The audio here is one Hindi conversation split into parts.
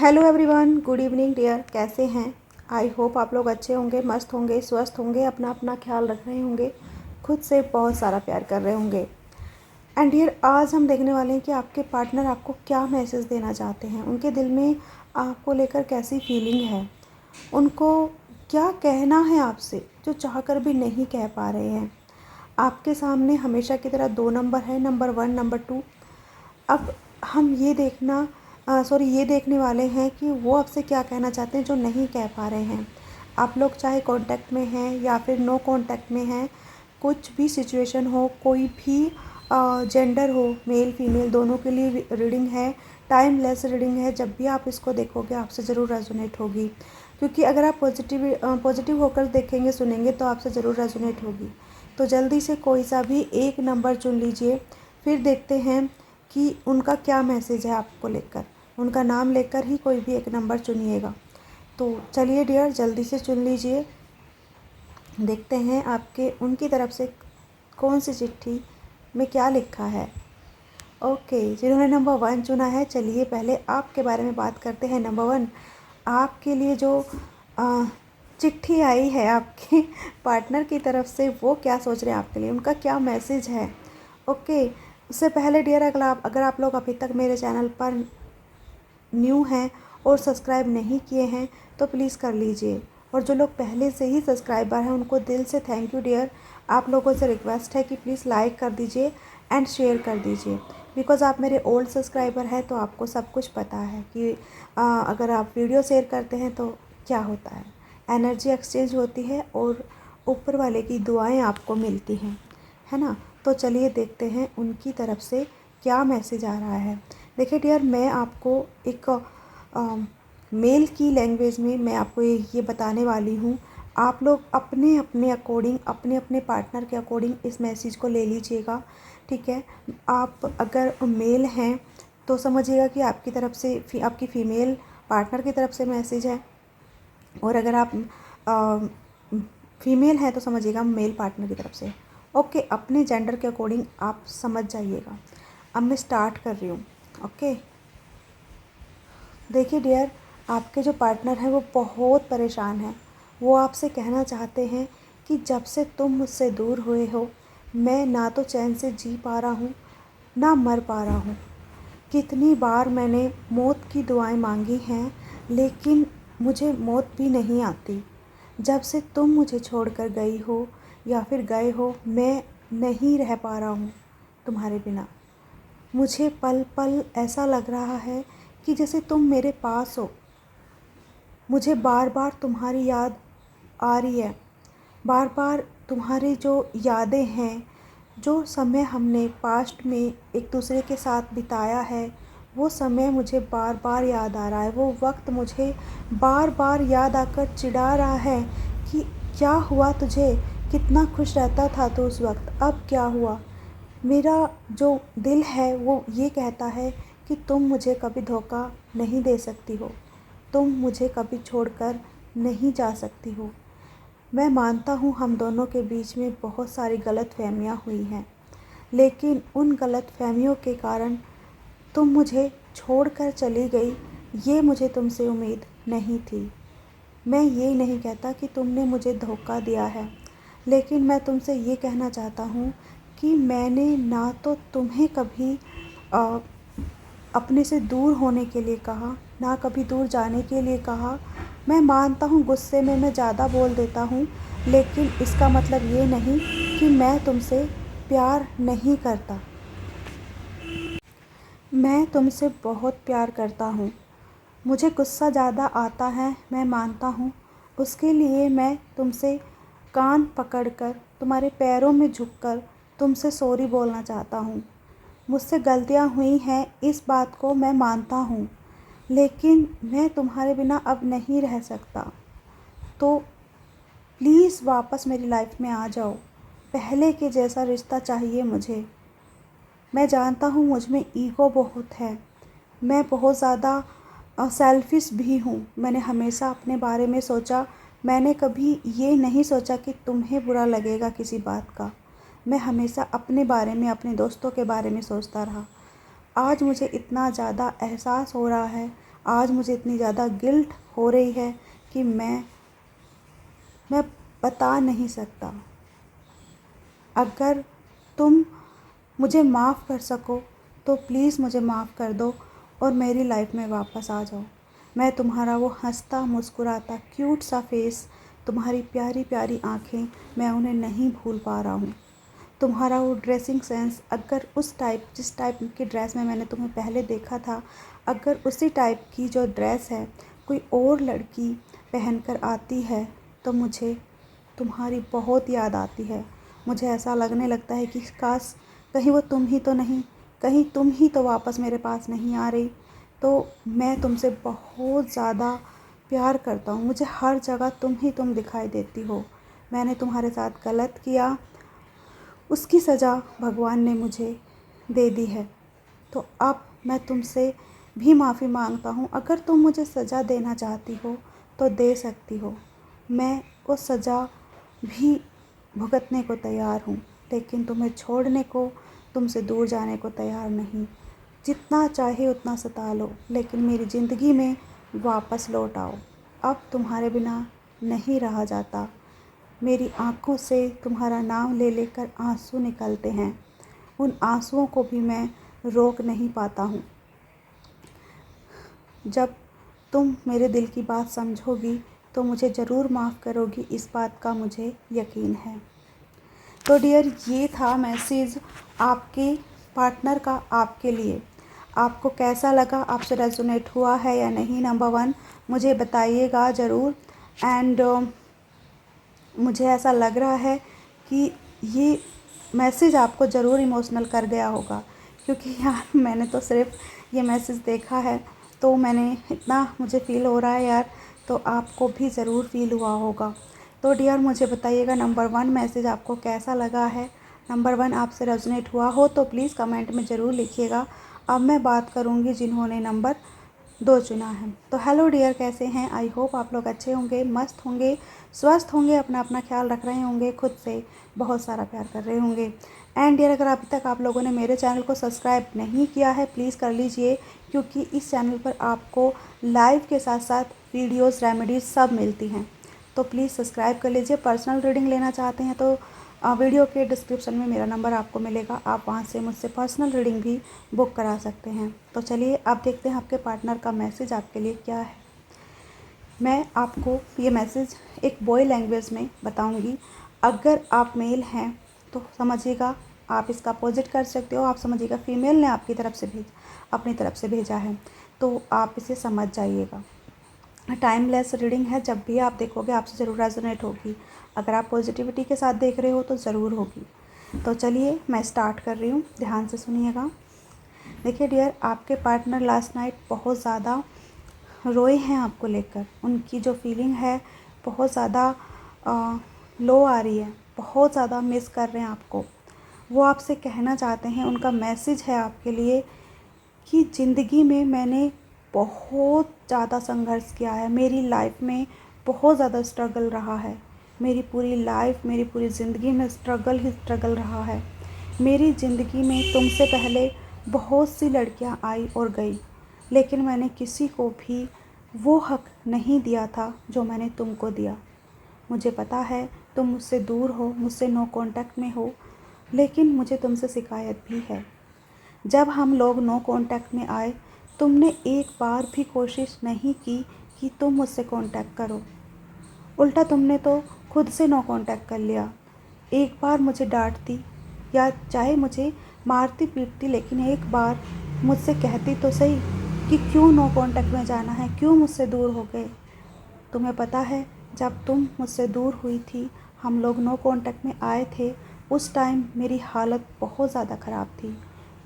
Hello everyone, good evening dear. कैसे हैं? आई होप आप लोग अच्छे होंगे, मस्त होंगे, स्वस्थ होंगे, अपना अपना ख्याल रख रहे होंगे, खुद से बहुत सारा प्यार कर रहे होंगे। एंड डियर, आज हम देखने वाले हैं कि आपके पार्टनर आपको क्या मैसेज देना चाहते हैं, उनके दिल में आपको लेकर कैसी फीलिंग है, उनको क्या कहना है आपसे जो चाहकर भी नहीं कह पा रहे हैं। आपके सामने हमेशा की तरह दो नंबर है, नंबर 1, नंबर 2। अब हम ये देखने वाले हैं कि वो आपसे क्या कहना चाहते हैं जो नहीं कह पा रहे हैं। आप लोग चाहे कांटेक्ट में हैं या फिर नो कांटेक्ट में हैं, कुछ भी सिचुएशन हो, कोई भी जेंडर हो, मेल फीमेल दोनों के लिए रीडिंग है, टाइमलेस रीडिंग है। जब भी आप इसको देखोगे आपसे ज़रूर रेजोनेट होगी, क्योंकि अगर आप पॉजिटिव होकर देखेंगे सुनेंगे तो आपसे ज़रूर रेजोनेट होगी। तो जल्दी से कोई सा भी एक नंबर चुन लीजिए, फिर देखते हैं कि उनका क्या मैसेज है आपको लेकर। उनका नाम लेकर ही कोई भी एक नंबर चुनिएगा। तो चलिए डियर, जल्दी से चुन लीजिए। देखते हैं आपके उनकी तरफ से कौन सी चिट्ठी में क्या लिखा है। ओके, जिन्होंने नंबर 1 चुना है, चलिए पहले आपके बारे में बात करते हैं। नंबर 1, आपके लिए जो चिट्ठी आई है आपके पार्टनर की तरफ से, वो क्या सोच रहे हैं आपके लिए, उनका क्या मैसेज है। ओके, उससे पहले डियर, अगर आप लोग अभी तक मेरे चैनल पर न्यू हैं और सब्सक्राइब नहीं किए हैं तो प्लीज़ कर लीजिए, और जो लोग पहले से ही सब्सक्राइबर हैं उनको दिल से थैंक यू डियर। आप लोगों से रिक्वेस्ट है कि प्लीज़ लाइक कर दीजिए एंड शेयर कर दीजिए, बिकॉज़ आप मेरे ओल्ड सब्सक्राइबर हैं तो आपको सब कुछ पता है कि अगर आप वीडियो शेयर करते हैं तो क्या होता है, एनर्जी एक्सचेंज होती है और ऊपर वाले की दुआएं आपको मिलती हैं, है ना। तो चलिए देखते हैं उनकी तरफ से क्या मैसेज आ रहा है। देखिए डियर, मैं आपको एक मेल की लैंग्वेज में मैं आपको ये बताने वाली हूँ। आप लोग अपने अपने अकॉर्डिंग, अपने अपने पार्टनर के अकॉर्डिंग इस मैसेज को ले लीजिएगा, ठीक है। आप अगर मेल हैं तो समझिएगा कि आपकी तरफ से आपकी फ़ीमेल पार्टनर की तरफ से मैसेज है, और अगर आप फीमेल हैं तो समझिएगा मेल पार्टनर की तरफ से। ओके, अपने जेंडर के अकॉर्डिंग आप समझ जाइएगा। अब मैं स्टार्ट कर रही हूँ। ओके, देखिए डियर, आपके जो पार्टनर हैं वो बहुत परेशान हैं। वो आपसे कहना चाहते हैं कि जब से तुम मुझसे दूर हुए हो, मैं ना तो चैन से जी पा रहा हूँ ना मर पा रहा हूँ। कितनी बार मैंने मौत की दुआएं मांगी हैं, लेकिन मुझे मौत भी नहीं आती। जब से तुम मुझे छोड़कर गई हो या फिर गए हो, मैं नहीं रह पा रहा हूँ तुम्हारे बिना। मुझे पल पल ऐसा लग रहा है कि जैसे तुम मेरे पास हो। मुझे बार बार तुम्हारी याद आ रही है, बार बार तुम्हारी जो यादें हैं, जो समय हमने पास्ट में एक दूसरे के साथ बिताया है, वो समय मुझे बार बार याद आ रहा है। वो वक्त मुझे बार बार याद आकर चिढ़ा रहा है कि क्या हुआ तुझे, कितना खुश रहता था तो उस वक्त, अब क्या हुआ। मेरा जो दिल है वो ये कहता है कि तुम मुझे कभी धोखा नहीं दे सकती हो, तुम मुझे कभी छोड़कर नहीं जा सकती हो। मैं मानता हूँ हम दोनों के बीच में बहुत सारी गलतफहमियाँ हुई हैं, लेकिन उन गलतफहमियों के कारण तुम मुझे छोड़कर चली गई, ये मुझे तुमसे उम्मीद नहीं थी। मैं ये नहीं कहता कि तुमने मुझे धोखा दिया है, लेकिन मैं तुमसे ये कहना चाहता हूँ कि मैंने ना तो तुम्हें कभी अपने से दूर होने के लिए कहा, ना कभी दूर जाने के लिए कहा। मैं मानता हूँ गुस्से में मैं ज़्यादा बोल देता हूँ, लेकिन इसका मतलब ये नहीं कि मैं तुमसे प्यार नहीं करता। मैं तुमसे बहुत प्यार करता हूँ। मुझे गुस्सा ज़्यादा आता है, मैं मानता हूँ। उसके लिए मैं तुमसे कान पकड़कर, तुम्हारे पैरों में झुककर तुमसे सॉरी बोलना चाहता हूँ। मुझसे गलतियाँ हुई हैं, इस बात को मैं मानता हूँ, लेकिन मैं तुम्हारे बिना अब नहीं रह सकता। तो प्लीज़ वापस मेरी लाइफ में आ जाओ। पहले के जैसा रिश्ता चाहिए मुझे। मैं जानता हूँ मुझ में ईगो बहुत है, मैं बहुत ज़्यादा सेल्फिश भी हूँ। मैंने हमेशा अपने बारे में सोचा, मैंने कभी ये नहीं सोचा कि तुम्हें बुरा लगेगा किसी बात का। मैं हमेशा अपने बारे में, अपने दोस्तों के बारे में सोचता रहा। आज मुझे इतना ज़्यादा एहसास हो रहा है, आज मुझे इतनी ज़्यादा गिल्ट हो रही है कि मैं बता नहीं सकता। अगर तुम मुझे माफ़ कर सको तो प्लीज़ मुझे माफ़ कर दो और मेरी लाइफ में वापस आ जाओ। मैं तुम्हारा वो हंसता मुस्कुराता क्यूट सा फेस, तुम्हारी प्यारी प्यारी आँखें, मैं उन्हें नहीं भूल पा रहा हूँ। तुम्हारा वो ड्रेसिंग सेंस, अगर जिस टाइप की ड्रेस में मैंने तुम्हें पहले देखा था, अगर उसी टाइप की जो ड्रेस है कोई और लड़की पहनकर आती है तो मुझे तुम्हारी बहुत याद आती है। मुझे ऐसा लगने लगता है कि काश कहीं वो तुम ही तो नहीं, कहीं तुम ही तो वापस मेरे पास नहीं आ रही। तो मैं तुमसे बहुत ज़्यादा प्यार करता हूँ, मुझे हर जगह तुम दिखाई देती हो। मैंने तुम्हारे साथ गलत किया, उसकी सज़ा भगवान ने मुझे दे दी है। तो अब मैं तुमसे भी माफ़ी मांगता हूँ। अगर तुम मुझे सज़ा देना चाहती हो तो दे सकती हो, मैं वो सज़ा भी भुगतने को तैयार हूँ, लेकिन तुम्हें छोड़ने को, तुमसे दूर जाने को तैयार नहीं। जितना चाहे उतना सता लो, लेकिन मेरी ज़िंदगी में वापस लौट आओ। अब तुम्हारे बिना नहीं रहा जाता। मेरी आँखों से तुम्हारा नाम ले लेकर आंसू निकलते हैं, उन आंसुओं को भी मैं रोक नहीं पाता हूँ। जब तुम मेरे दिल की बात समझोगी तो मुझे ज़रूर माफ़ करोगी, इस बात का मुझे यकीन है। तो डियर, ये था मैसेज आपके पार्टनर का आपके लिए। आपको कैसा लगा, आपसे रेजोनेट हुआ है या नहीं? नंबर 1 मुझे बताइएगा ज़रूर। एंड मुझे ऐसा लग रहा है कि ये मैसेज आपको ज़रूर इमोशनल कर गया होगा, क्योंकि यार मैंने तो सिर्फ ये मैसेज देखा है तो मैंने इतना मुझे फ़ील हो रहा है यार, तो आपको भी ज़रूर फ़ील हुआ होगा। तो डियर, मुझे बताइएगा नंबर 1 मैसेज आपको कैसा लगा है। नंबर 1 आपसे रेजोनेट हुआ हो तो प्लीज़ कमेंट में ज़रूर लिखिएगा। अब मैं बात करूँगी जिन्होंने नंबर 2 चुना है। तो हेलो डियर, कैसे हैं? आई होप आप लोग अच्छे होंगे, मस्त होंगे, स्वस्थ होंगे, अपना अपना ख्याल रख रहे होंगे, खुद से बहुत सारा प्यार कर रहे होंगे। एंड डियर, अगर अभी तक आप लोगों ने मेरे चैनल को सब्सक्राइब नहीं किया है प्लीज़ कर लीजिए, क्योंकि इस चैनल पर आपको लाइव के साथ साथ वीडियोज़, रेमेडीज़ सब मिलती हैं। तो प्लीज़ सब्सक्राइब कर लीजिए। पर्सनल रीडिंग लेना चाहते हैं तो वीडियो के डिस्क्रिप्शन में मेरा नंबर आपको मिलेगा, आप वहां से मुझसे पर्सनल रीडिंग भी बुक करा सकते हैं। तो चलिए अब देखते हैं आपके पार्टनर का मैसेज आपके लिए क्या है। मैं आपको ये मैसेज एक बॉय लैंग्वेज में बताऊंगी। अगर आप मेल हैं तो समझिएगा, आप इसका अपोजिट कर सकते हो, आप समझिएगा फीमेल ने आपकी तरफ से अपनी तरफ से भेजा है, तो आप इसे समझ जाइएगा। टाइमलेस रीडिंग है, जब भी आप देखोगे आपसे ज़रूर रेजोनेट होगी। अगर आप पॉजिटिविटी के साथ देख रहे हो तो ज़रूर होगी। तो चलिए मैं स्टार्ट कर रही हूँ, ध्यान से सुनिएगा। देखिए डियर, आपके पार्टनर लास्ट नाइट बहुत ज़्यादा रोए हैं आपको लेकर। उनकी जो फीलिंग है बहुत ज़्यादा लो आ रही है, बहुत ज़्यादा मिस कर रहे हैं आपको। वो आपसे कहना चाहते हैं, उनका मैसेज है आपके लिए कि ज़िंदगी में मैंने बहुत ज़्यादा संघर्ष किया है, मेरी लाइफ में बहुत ज़्यादा स्ट्रगल रहा है। मेरी पूरी लाइफ, मेरी पूरी ज़िंदगी में स्ट्रगल ही स्ट्रगल रहा है। मेरी ज़िंदगी में तुमसे पहले बहुत सी लड़कियां आई और गई, लेकिन मैंने किसी को भी वो हक नहीं दिया था जो मैंने तुमको दिया। मुझे पता है तुम मुझसे दूर हो, मुझसे नो कांटेक्ट में हो, लेकिन मुझे तुमसे शिकायत भी है। जब हम लोग नो कांटेक्ट में आए, तुमने एक बार भी कोशिश नहीं की कि तुम मुझसे कांटेक्ट करो। उल्टा तुमने तो खुद से नो कांटेक्ट कर लिया। एक बार मुझे डांटती या चाहे मुझे मारती पीटती, लेकिन एक बार मुझसे कहती तो सही कि क्यों नो कांटेक्ट में जाना है, क्यों मुझसे दूर हो गए। तुम्हें पता है, जब तुम मुझसे दूर हुई थी, हम लोग नो कांटेक्ट में आए थे, उस टाइम मेरी हालत बहुत ज़्यादा ख़राब थी।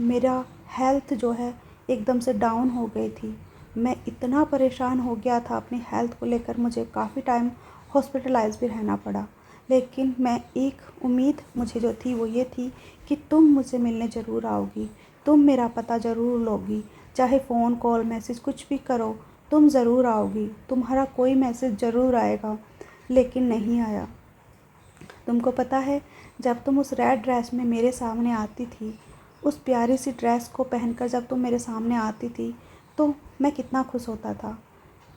मेरा हेल्थ जो है एकदम से डाउन हो गई थी। मैं इतना परेशान हो गया था अपनी हेल्थ को लेकर, मुझे काफ़ी टाइम हॉस्पिटलाइज भी रहना पड़ा। लेकिन मैं एक उम्मीद मुझे जो थी वो ये थी कि तुम मुझसे मिलने ज़रूर आओगी, तुम मेरा पता ज़रूर लोगी, चाहे फ़ोन कॉल मैसेज कुछ भी करो, तुम ज़रूर आओगी, तुम्हारा कोई मैसेज ज़रूर आएगा। लेकिन नहीं आया। तुमको पता है, जब तुम उस रेड ड्रेस में मेरे सामने आती थी, उस प्यारी सी ड्रेस को पहनकर जब तुम मेरे सामने आती थी, तो मैं कितना खुश होता था।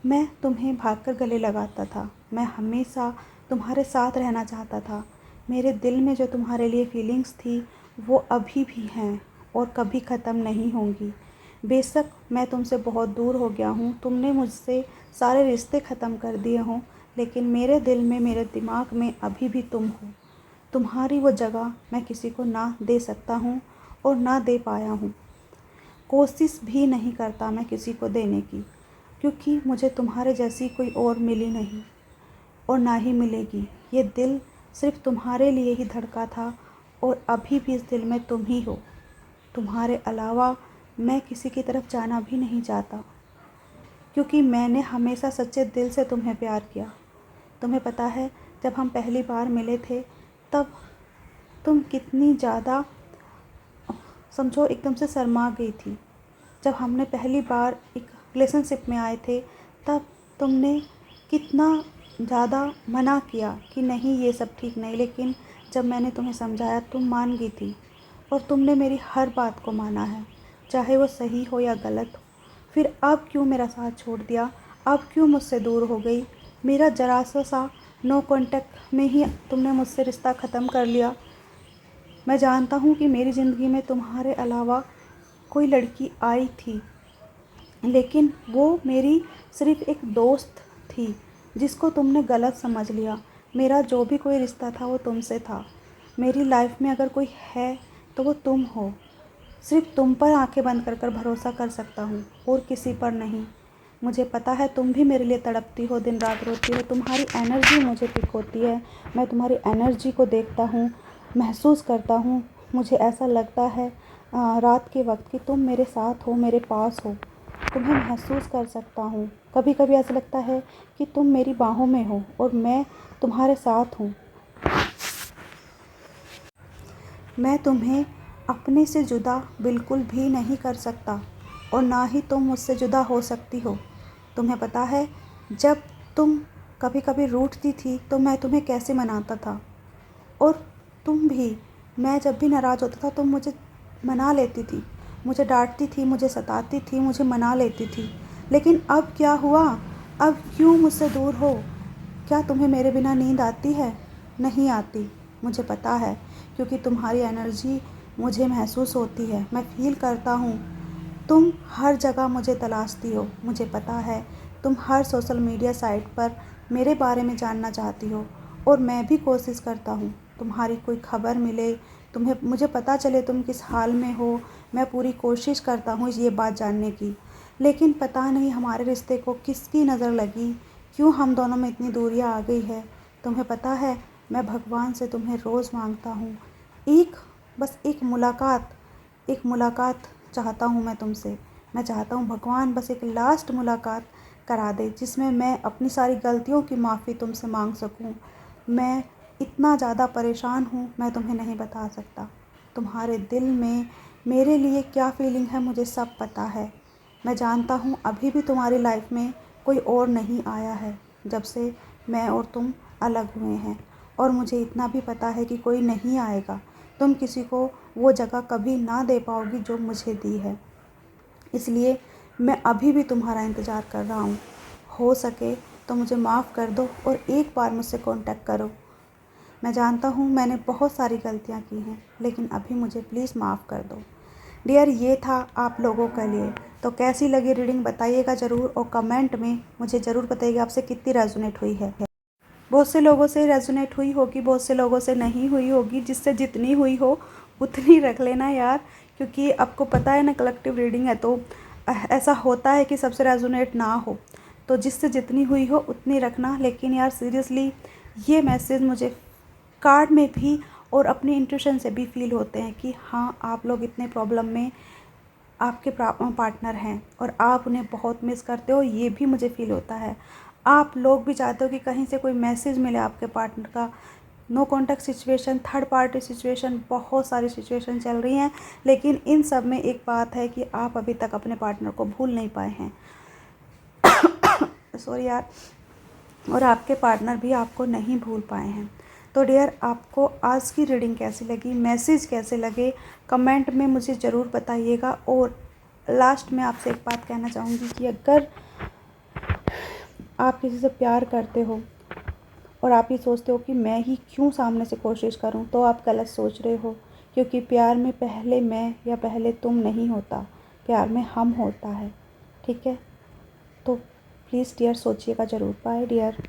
मैं तुम्हें भागकर गले लगाता था। मैं हमेशा तुम्हारे साथ रहना चाहता था। मेरे दिल में जो तुम्हारे लिए फीलिंग्स थी वो अभी भी हैं और कभी ख़त्म नहीं होंगी। बेशक मैं तुमसे बहुत दूर हो गया हूँ, तुमने मुझसे सारे रिश्ते ख़त्म कर दिए हों, लेकिन मेरे दिल में, मेरे दिमाग में अभी भी तुम हो। तुम्हारी वो जगह मैं किसी को ना दे सकता हूँ और ना दे पाया हूँ। कोशिश भी नहीं करता मैं किसी को देने की, क्योंकि मुझे तुम्हारे जैसी कोई और मिली नहीं और ना ही मिलेगी। ये दिल सिर्फ़ तुम्हारे लिए ही धड़का था और अभी भी इस दिल में तुम ही हो। तुम्हारे अलावा मैं किसी की तरफ जाना भी नहीं चाहता, क्योंकि मैंने हमेशा सच्चे दिल से तुम्हें प्यार किया। तुम्हें पता है, जब हम पहली बार मिले थे तब तुम कितनी ज़्यादा, समझो, एकदम से शर्मा गई थी। जब हमने पहली बार एक रिलेशनशिप में आए थे तब तुमने कितना ज़्यादा मना किया कि नहीं ये सब ठीक नहीं, लेकिन जब मैंने तुम्हें समझाया तुम मान गई थी और तुमने मेरी हर बात को माना है, चाहे वो सही हो या गलत हो। फिर अब क्यों मेरा साथ छोड़ दिया? अब क्यों मुझसे दूर हो गई? मेरा जरा सा नो कांटेक्ट में ही तुमने मुझसे रिश्ता ख़त्म कर लिया। मैं जानता हूँ कि मेरी ज़िंदगी में तुम्हारे अलावा कोई लड़की आई थी, लेकिन वो मेरी सिर्फ़ एक दोस्त थी जिसको तुमने गलत समझ लिया। मेरा जो भी कोई रिश्ता था वो तुमसे था। मेरी लाइफ में अगर कोई है तो वो तुम हो। सिर्फ़ तुम पर आंखें बंद कर कर भरोसा कर सकता हूँ और किसी पर नहीं। मुझे पता है तुम भी मेरे लिए तड़पती हो, दिन रात रोती हो। तुम्हारी एनर्जी मुझे पिक होती है। मैं तुम्हारी एनर्जी को देखता हूँ, महसूस करता हूँ। मुझे ऐसा लगता है रात के वक्त कि तुम मेरे साथ हो, मेरे पास हो। तुम्हें महसूस कर सकता हूँ। कभी कभी ऐसा लगता है कि तुम मेरी बाहों में हो और मैं तुम्हारे साथ हूँ। मैं तुम्हें अपने से जुदा बिल्कुल भी नहीं कर सकता और ना ही तुम मुझसे जुदा हो सकती हो। तुम्हें पता है, जब तुम कभी कभी रूठती थी तो मैं तुम्हें कैसे मनाता था, और तुम भी, मैं जब भी नाराज़ होता था तुम मुझे मना लेती थी, मुझे डांटती थी, मुझे सताती थी, मुझे मना लेती थी। लेकिन अब क्या हुआ? अब क्यों मुझसे दूर हो? क्या तुम्हें मेरे बिना नींद आती है? नहीं आती, मुझे पता है, क्योंकि तुम्हारी एनर्जी मुझे महसूस होती है। मैं फ़ील करता हूँ। तुम हर जगह मुझे तलाशती हो, मुझे पता है। तुम हर सोशल मीडिया साइट पर मेरे बारे में जानना चाहती हो और मैं भी कोशिश करता हूँ तुम्हारी कोई खबर मिले, तुम्हें, मुझे पता चले तुम किस हाल में हो। मैं पूरी कोशिश करता हूँ ये बात जानने की, लेकिन पता नहीं हमारे रिश्ते को किसकी नज़र लगी, क्यों हम दोनों में इतनी दूरियां आ गई है। तुम्हें पता है, मैं भगवान से तुम्हें रोज़ मांगता हूँ, बस एक मुलाकात चाहता हूँ मैं तुमसे। मैं चाहता हूँ भगवान बस एक लास्ट मुलाकात करा दे, जिसमें मैं अपनी सारी गलतियों की माफ़ी तुमसे मांग सकूँ। मैं इतना ज़्यादा परेशान हूँ, मैं तुम्हें नहीं बता सकता। तुम्हारे दिल में मेरे लिए क्या फीलिंग है मुझे सब पता है। मैं जानता हूँ अभी भी तुम्हारी लाइफ में कोई और नहीं आया है जब से मैं और तुम अलग हुए हैं, और मुझे इतना भी पता है कि कोई नहीं आएगा। तुम किसी को वो जगह कभी ना दे पाओगी जो मुझे दी है। इसलिए मैं अभी भी तुम्हारा इंतज़ार कर रहा हूँ। हो सके तो मुझे माफ़ कर दो और एक बार मुझसे कांटेक्ट करो। मैं जानता हूँ मैंने बहुत सारी गलतियाँ की हैं, लेकिन अभी मुझे प्लीज़ माफ़ कर दो। डियर, ये था आप लोगों के लिए। तो कैसी लगी रीडिंग बताइएगा ज़रूर, और कमेंट में मुझे ज़रूर बताइएगा आपसे कितनी रेजोनेट हुई है। बहुत से लोगों से रेजोनेट हुई होगी, बहुत से लोगों से नहीं हुई होगी। जिससे जितनी हुई हो उतनी रख लेना यार, क्योंकि आपको पता है ना, कलेक्टिव रीडिंग है तो ऐसा होता है कि सबसे रेजोनेट ना हो। तो जिससे जितनी हुई हो उतनी रखना। लेकिन यार सीरियसली, ये मैसेज मुझे कार्ड में भी और अपनी इंट्यूशन से भी फील होते हैं कि हाँ, आप लोग इतने प्रॉब्लम में आपके पार्टनर हैं और आप उन्हें बहुत मिस करते हो, ये भी मुझे फील होता है। आप लोग भी चाहते हो कि कहीं से कोई मैसेज मिले आपके पार्टनर का। No contact situation, third party situation, बहुत सारी सिचुएशन चल रही हैं, लेकिन इन सब में एक बात है कि आप अभी तक अपने पार्टनर को भूल नहीं पाए हैं। सॉरी यार। और आपके पार्टनर भी आपको नहीं भूल पाए हैं। तो डियर, आपको आज की रीडिंग कैसी लगी, मैसेज कैसे लगे, कमेंट में मुझे ज़रूर बताइएगा। और लास्ट में आपसे एक बात कहना चाहूँगी कि अगर आप किसी से प्यार करते हो और आप ये सोचते हो कि मैं ही क्यों सामने से कोशिश करूं, तो आप गलत सोच रहे हो। क्योंकि प्यार में पहले मैं या पहले तुम नहीं होता, प्यार में हम होता है। ठीक है, तो प्लीज़ डियर सोचिएगा ज़रूर। Bye dear.